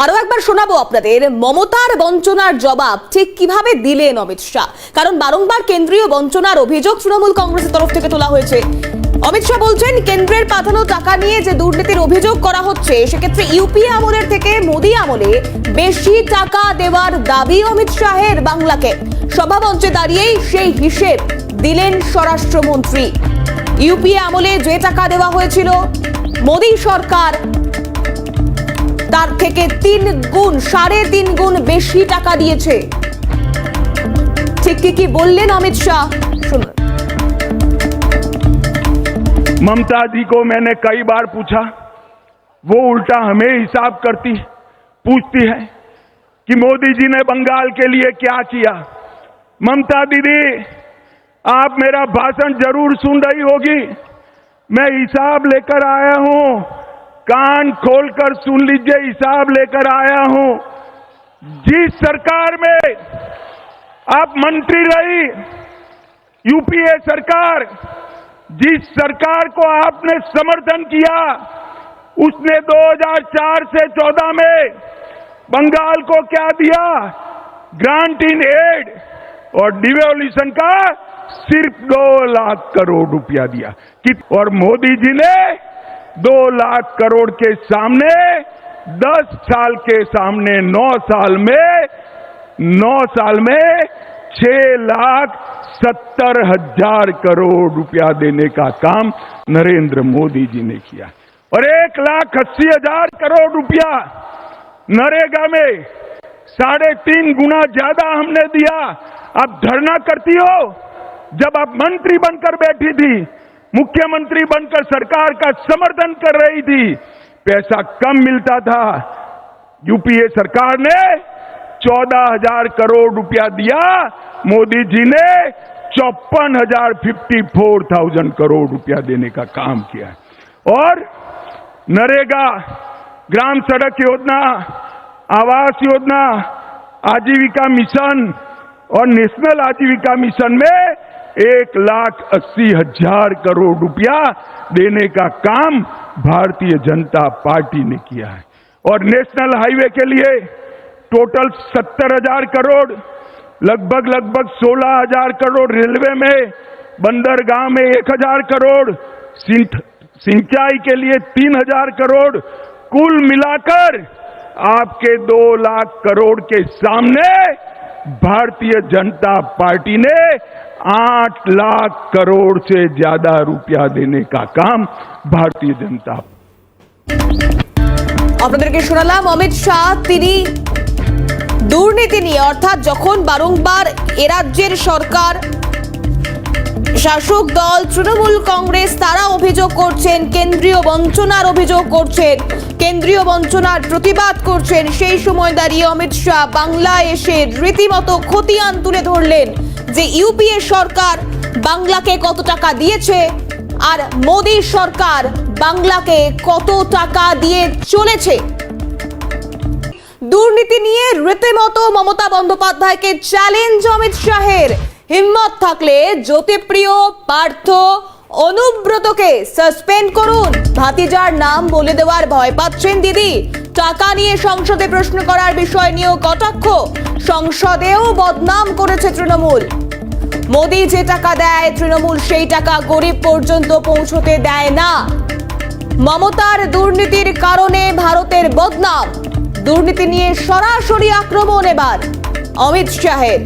আরো একবার শোনাবো আপনাদের মমতার বঞ্চনার জবাব ঠিক কিভাবে দিলেন অমিত শাহ। কারণ বারংবার কেন্দ্রীয় বঞ্চনার অভিযোগ তৃণমূল কংগ্রেসের তরফ থেকে তোলা হয়েছে। অমিত শাহ বলছেন, কেন্দ্রের পাঠানো টাকা নিয়ে যে দুর্নীতির অভিযোগ করা হচ্ছে, সেক্ষেত্রে ইউপি আমলের থেকে মোদী আমলে বেশি টাকা দেওয়ার দাবি অমিত শাহের বাংলাকে। সভামঞ্চে দাঁড়িয়েই সেই হিসেব দিলেন স্বরাষ্ট্রমন্ত্রী। ইউপি আমলে যে টাকা দেওয়া হয়েছিল মোদী সরকার তার থেকে 3 গুণ 3.5 গুণ বেশি টাকা দিয়েছে। ঠিক কি বললেন অমিত শাহ, শুনুন। ममता जी को मैंने कई बार पूछा, वो उल्टा हमें हिसाब पूछती है कि मोदी जी ने बंगाल के लिए क्या किया। ममता दीदी, आप मेरा भाषण जरूर सुन रही होगी। मैं हिसाब लेकर आया हूं, कान खोलकर सुन लीजिए, हिसाब लेकर आया हूं। जिस सरकार में आप मंत्री रही, यूपीए सरकार, जिस सरकार को आपने समर्थन किया, उसने 2004 से 14 में बंगाल को क्या दिया? ग्रांट इन एड और डिवोल्यूशन का सिर्फ 2 लाख करोड़ रुपया दिया। और मोदी जी ने 2 लाख करोड़ के सामने 10 साल के सामने 9 साल में 6,70,000 करोड़ रुपया देने का काम नरेंद्र मोदी जी ने किया। और 1,80,000 करोड़ रुपया नरेगा में 3.5 गुना ज्यादा हमने दिया। आप धरना करती हो? जब आप मंत्री बनकर बैठी थी, मुख्यमंत्री बनकर सरकार का समर्थन कर रही थी, पैसा कम मिलता था। यूपीए सरकार ने 14,000 करोड़ रुपया दिया, मोदी जी ने 54,000 करोड़ रुपया देने का काम किया। और नरेगा, ग्राम सड़क योजना, आवास योजना, आजीविका मिशन और नेशनल आजीविका मिशन में 1,80,000 करोड़ रुपया देने का काम भारतीय जनता पार्टी ने किया है। और नेशनल हाईवे के लिए टोटल 70,000 करोड़, लगभग 16,000 करोड़ रेलवे में, बंदरगाह में 1,000 करोड़, सिंचाई के लिए 3,000 करोड़, कुल मिलाकर आपके 2 लाख करोड़ के सामने भारतीय जनता पार्टी ने 8 लाख करोड़ से ज्यादा रुपया देने का काम भारतीय जनता। আপনাদেরকে শোনালাম অমিত শাহ, তিনি দুর্নীতি নিয়ে, অর্থাৎ যখন বারংবার এ রাজ্যের সরকার, শাসক দল তৃণমূল কংগ্রেস, তারা অভিযোগ করছেন, কেন্দ্রীয় বঞ্চনার অভিযোগ করছেন, কেন্দ্রীয় বঞ্চনার প্রতিবাদ করছেন, সেই সময় দাঁড়িয়ে অমিত শাহ বাংলায় এসে রীতিমতো খতিয়ান তুলে ধরলেন যে ইউপিএ সরকার বাংলাকে কত টাকা দিয়েছে আর মোদী সরকার বাংলাকে কত টাকা দিয়ে চলেছে। দুর্নীতি নিয়ে রীতিমতো মমতা বন্দ্যোপাধ্যায়কে চ্যালেঞ্জ অমিত শাহের। হিম্মত থাকলে জ্যোতিপ্রিয়, পার্থ, অনুব্রতকে সাসপেন্ড করুন। ভাতিজার নাম বলে দেওয়ার ভয় পাচ্ছেন দিদি। টাকা নিয়ে সংসদে প্রশ্ন করার বিষয় নিয়েও কটাক্ষ। সংসদেও বদনাম করেছে তৃণমূল। মোদী যে টাকা দেয়, তৃণমূল সেই টাকা গরিব পর্যন্ত পৌঁছতে দেয় না। মমতার দুর্নীতির কারণে ভারতের বদনাম। দুর্নীতি নিয়ে সরাসরি আক্রমণ এবার অমিত শাহের।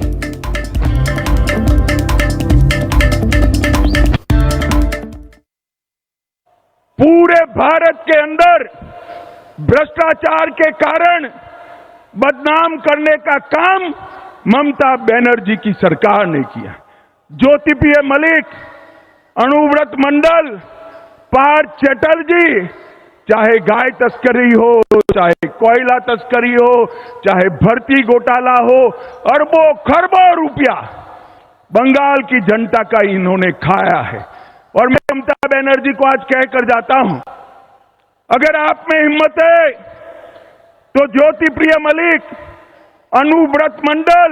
पूरे भारत के अंदर भ्रष्टाचार के कारण बदनाम करने का काम ममता बनर्जी की सरकार ने किया। ज्योतिप्रिय मलिक, अनुव्रत मंडल, पार्थ चटर्जी, चाहे गाय तस्करी हो, चाहे कोयला तस्करी हो, चाहे भर्ती घोटाला हो, अरबों खरबों रुपया बंगाल की जनता का इन्होंने खाया है। और मैं ममता बनर्जी को आज कहकर जाता हूं, अगर आप में हिम्मत है तो ज्योतिप्रिय मलिक, अनुव्रत मंडल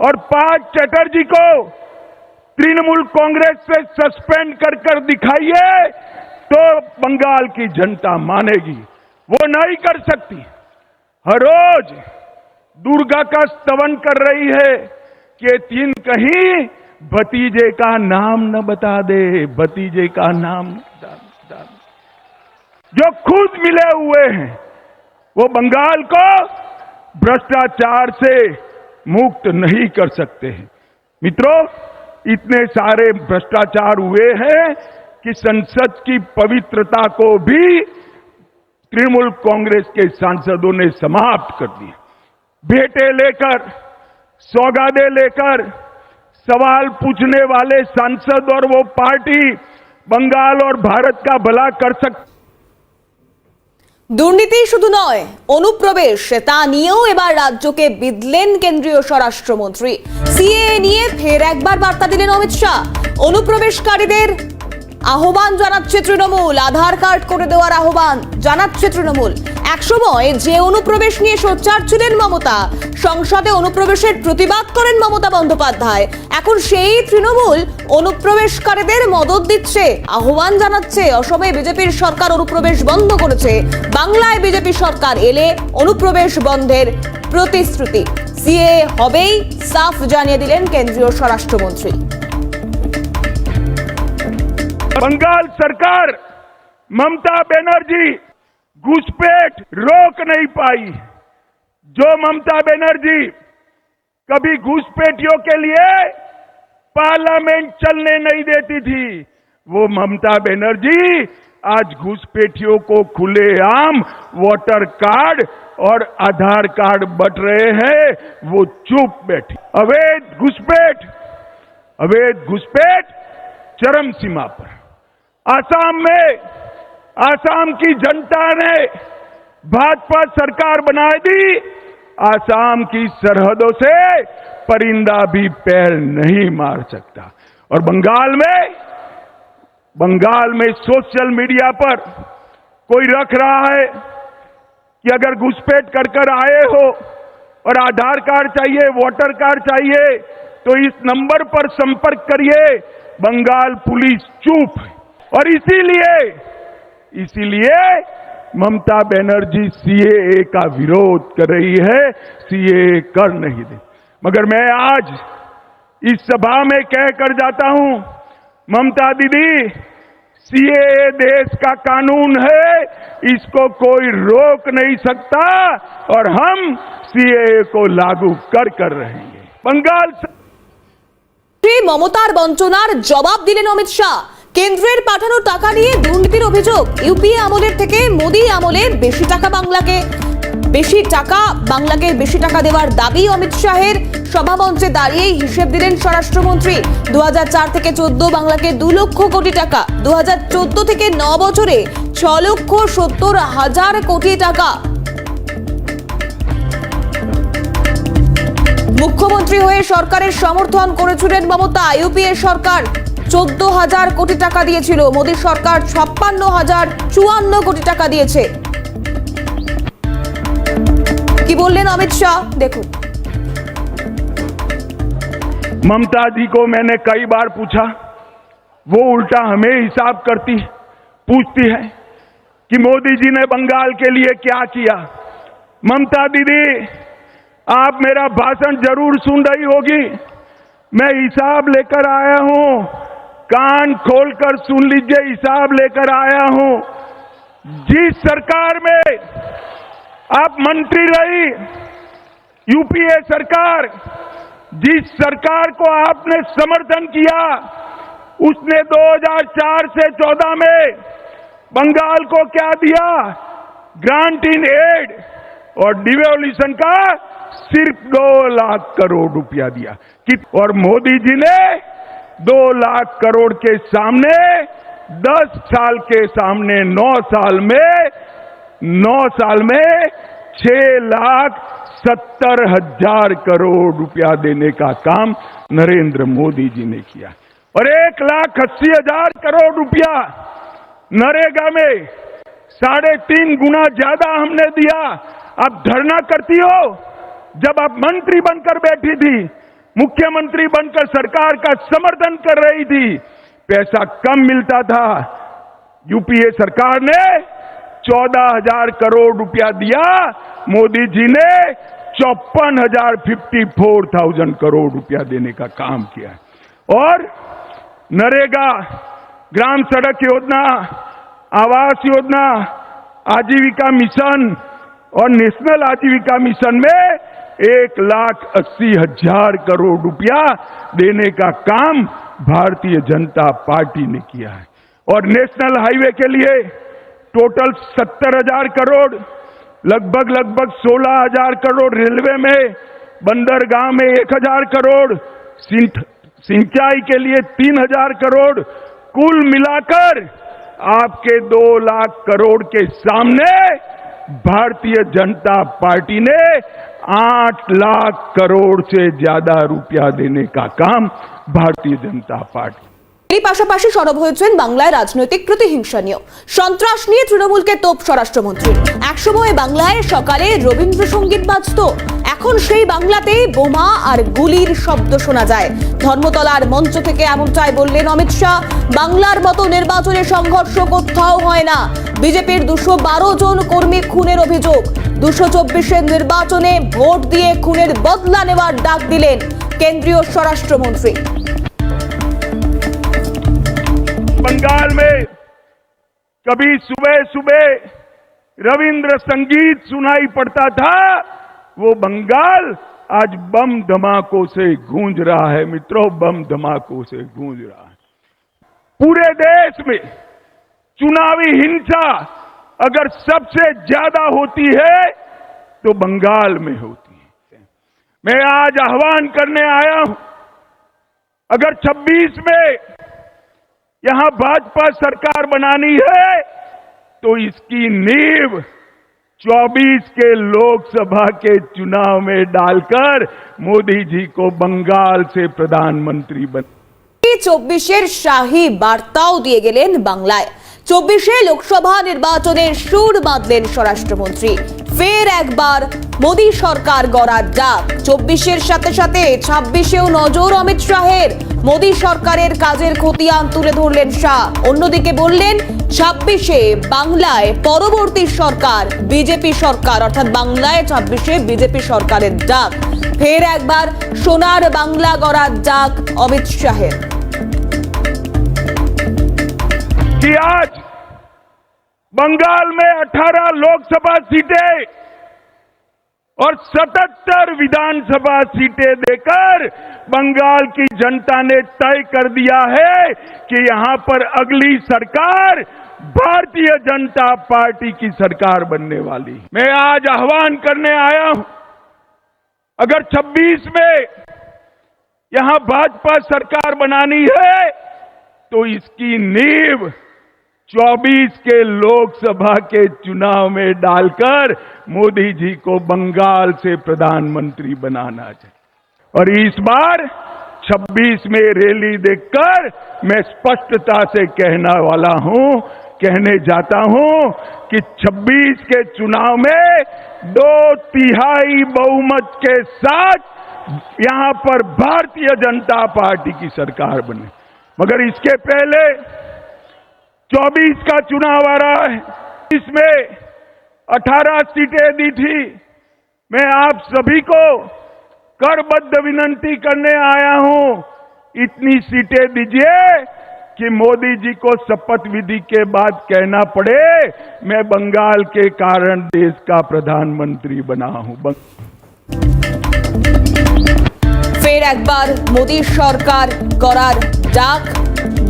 और पार्थ चटर्जी को तृणमूल कांग्रेस से सस्पेंड कर दिखाइए, तो बंगाल की जनता मानेगी। वो नहीं कर सकती। हर रोज दुर्गा का स्तवन कर रही है कि तीन कहीं भतीजे का नाम न बता दे, भतीजे का नाम न बता दे। जो खुद मिले हुए हैं वो बंगाल को भ्रष्टाचार से मुक्त नहीं कर सकते हैं। मित्रों, इतने सारे भ्रष्टाचार हुए हैं कि संसद की पवित्रता को भी तृणमूल कांग्रेस के सांसदों ने समाप्त कर दिया। भेंटे लेकर, सौगादे लेकर सवाल पूछने वाले सांसद और वो पार्टी बंगाल और भारत का भला कर सकती। দুর্নীতি শুধু নয়, অনুপ্রবেশ তা নিয়েও এবার রাজ্যকে বিঁধলেন কেন্দ্রীয় স্বরাষ্ট্রমন্ত্রী। সিএএ নিয়ে ফের একবার বার্তা দিলেন অমিত শাহ। অনুপ্রবেশকারীদের আহ্বান জানাচ্ছে তৃণমূল, আধার কার্ড করে দেওয়ার আহ্বান জানাচ্ছে তৃণমূল। একসময় যে অনুপ্রবেশ নিয়ে সোচ্চার ছিলেন মমতা, সংসদে অনুপ্রবেশের প্রতিবাদ করেন মমতা বন্দ্যোপাধ্যায়, এখন সেই তৃণমূল অনুপ্রবেশকারীদের মদত দিচ্ছে, আহ্বান জানাচ্ছে। অসমে বিজেপির সরকার অনুপ্রবেশ বন্ধ করেছে, বাংলায় বিজেপি সরকার এলে অনুপ্রবেশ বন্ধের প্রতিশ্রুতি সিএএ হবেই সাফ জানিয়ে দিলেন কেন্দ্রীয় স্বরাষ্ট্রমন্ত্রী। बंगाल सरकार, ममता बनर्जी घुसपैठ रोक नहीं पाई। जो ममता बनर्जी कभी घुसपैठियों के लिए पार्लियामेंट चलने नहीं देती थी, वो ममता बनर्जी आज घुसपैठियों को खुलेआम वोटर कार्ड और आधार कार्ड बंट रहे हैं, वो चुप बैठी। अवैध घुसपैठ चरम सीमा पर। आसाम की जनता ने भाजपा सरकार बना दी। आसाम की सरहदों से परिंदा भी पैर नहीं मार सकता। और बंगाल में सोशल मीडिया पर कोई रख रहा है कि अगर घुसपैठ कर आए हो और आधार कार्ड चाहिए, वोटर कार्ड चाहिए, तो इस नंबर पर संपर्क करिए। बंगाल पुलिस चुप। और इसीलिए ममता बनर्जी सीएए का विरोध कर रही है, सीएए कर नहीं दे। मगर मैं आज इस सभा में कहकर जाता हूं, ममता दीदी, सीएए देश का कानून है, इसको कोई रोक नहीं सकता और हम सीएए को लागू कर रहेंगे। बंगाल মমতার বঞ্চনার জবাব দিলেন অমিত শাহ। কেন্দ্রের পাঠানো টাকা নিয়ে দুর্নীতির অভিযোগ, ইউপিএ আমলের থেকে মোদি আমলে বেশি টাকা বাংলাকে বেশি টাকা দেওয়ার দাবি অমিত শাহের। সভামঞ্চে দাঁড়িয়েই হিসেব দিলেন স্বরাষ্ট্রমন্ত্রী। 2004 থেকে 14 বাংলাকে 2 লক্ষ কোটি টাকা, 2014 থেকে 9 বছরে 6,70,000 কোটি টাকা। মুখ্যমন্ত্রী হয়ে সরকারের সমর্থন করেছিলেন মমতা। ইউপিএ সরকার 14,000 কোটি টাকা দিয়েছিল, মোদী সরকার 56,054 কোটি টাকা দিয়েছে। কি বললেন অমিত শাহ দেখুন। ममता जी को मैंने कई बार पूछा, वो उल्टा हमें हिसाब पूछती है कि मोदी जी ने बंगाल के लिए क्या किया। ममता दीदी, आप मेरा भाषण जरूर सुन रही होगी। मैं हिसाब लेकर आया हूं, कान खोलकर सुन लीजिए, हिसाब लेकर आया हूं। जिस सरकार में आप मंत्री रही, यूपीए सरकार, जिस सरकार को आपने समर्थन किया, उसने 2004 से 14 में बंगाल को क्या दिया? ग्रांट इन एड और डिवोल्यूशन का सिर्फ 2 लाख करोड़ रुपया दिया। और मोदी जी ने 2 लाख करोड़ के सामने 10 साल के सामने 9 साल में 6,70,000 करोड़ रुपया देने का काम नरेंद्र मोदी जी ने किया। और 1,80,000 करोड़ रुपया नरेगा में 3.5 गुना ज्यादा हमने दिया। आप धरना करती हो, जब आप मंत्री बनकर बैठी थी, मुख्यमंत्री बनकर सरकार का समर्थन कर रही थी, पैसा कम मिलता था। यूपीए सरकार ने 14,000 करोड़ रुपया दिया, मोदी जी ने 54,000 करोड़ रुपया देने का काम किया है। और नरेगा, ग्राम सड़क योजना, आवास योजना, आजीविका मिशन और नेशनल आजीविका मिशन में 1,80,000 करोड़ रुपया देने का काम भारतीय जनता पार्टी ने किया है। और नेशनल हाईवे के लिए टोटल 70,000 करोड़, लगभग 16,000 करोड़, रेलवे में, बंदरगाह में 1,000 करोड़, सिंचाई के लिए 3,000 करोड़, कुल मिलाकर आपके 2 लाख करोड़ के सामने भारतीय जनता पार्टी ने 8 लाख करोड़ से ज्यादा रुपया देने का काम भारतीय जनता पार्टी। এই পাশাপাশি সরব হয়েছেন বাংলায় রাজনৈতিক প্রতিহিংসা নিয়ে, সন্ত্রাস নিয়ে তৃণমূলকে তোপ স্বরাষ্ট্রমন্ত্রী। একসময় বাংলায় সকালে রবীন্দ্রসঙ্গীত বাজতো, এখন সেই বাংলাতেই বোমা আর গুলির শব্দ শোনা যায়। ধর্মতলার মঞ্চ থেকে এমনটাই বললেন অমিত শাহ। বাংলার মতো নির্বাচনে সংঘর্ষ কোথাও হয় না। বিজেপির 212 জন কর্মী খুনের অভিযোগ। 224-এর নির্বাচনে ভোট দিয়ে খুনের বদলা নেওয়ার ডাক দিলেন কেন্দ্রীয় স্বরাষ্ট্রমন্ত্রী। बंगाल में कभी सुबह सुबह रविंद्र संगीत सुनाई पड़ता था, वो बंगाल आज बम धमाकों से गूंज रहा है। मित्रों, बम धमाकों से गूंज रहा है। पूरे देश में चुनावी हिंसा अगर सबसे ज्यादा होती है तो बंगाल में होती है। मैं आज आह्वान करने आया हूं, अगर 26 में यहां भाजपा सरकार बनानी है तो इसकी नींव 24 के लोकसभा के चुनाव में डालकर मोदी जी को बंगाल से प्रधानमंत्री बना। 24-এর শাহী বার্তাও দিয়ে গেলেন বাংলায়। 24-এ লোকসভা নির্বাচনের সুর বাঁধলেন স্বরাষ্ট্রমন্ত্রী। ফের একবার মোদী সরকার গড়ার ডাক। 24-এর সাথে সাথে 26-এও নজর অমিত শাহের। মোদী সরকারের কাজের খতিয়ান তুলে ধরলেন শাহ। অন্যদিকে বললেন 26-এ বাংলায় পরবর্তী সরকার বিজেপি সরকার, অর্থাৎ বাংলায় 26-এ বিজেপি সরকারের ডাক। ফের একবার সোনার বাংলা গড়ার ডাক অমিত শাহের। कि आज बंगाल में 18 लोकसभा सीटें और 77 विधानसभा सीटें देकर बंगाल की जनता ने तय कर दिया है कि यहां पर अगली सरकार भारतीय जनता पार्टी की सरकार बनने वाली। मैं आज आह्वान करने आया हूं, अगर 26 में यहां भाजपा सरकार बनानी है तो इसकी नींव 24 के लोकसभा के चुनाव में डालकर मोदी जी को बंगाल से प्रधानमंत्री बनाना चाहिए। और इस बार 26 में रैली देखकर मैं स्पष्टता से कहने जाता हूं कि 26 के चुनाव में 2/3 बहुमत के साथ यहां पर भारतीय जनता पार्टी की सरकार बने। मगर इसके पहले 24 का चुनाव आ रहा है, इसमें 18 सीटें दी थी। मैं आप सभी को करबद्ध विनंती करने आया हूं, इतनी सीटें दीजिए कि मोदी जी को शपथ विधि के बाद कहना पड़े मैं बंगाल के कारण देश का प्रधानमंत्री बना हूं। ফের একবার মোদী সরকার গড়ার ডাক।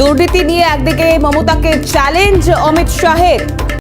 দুর্নীতি নিয়ে একদিকে মমতাকে চ্যালেঞ্জ অমিত শাহের,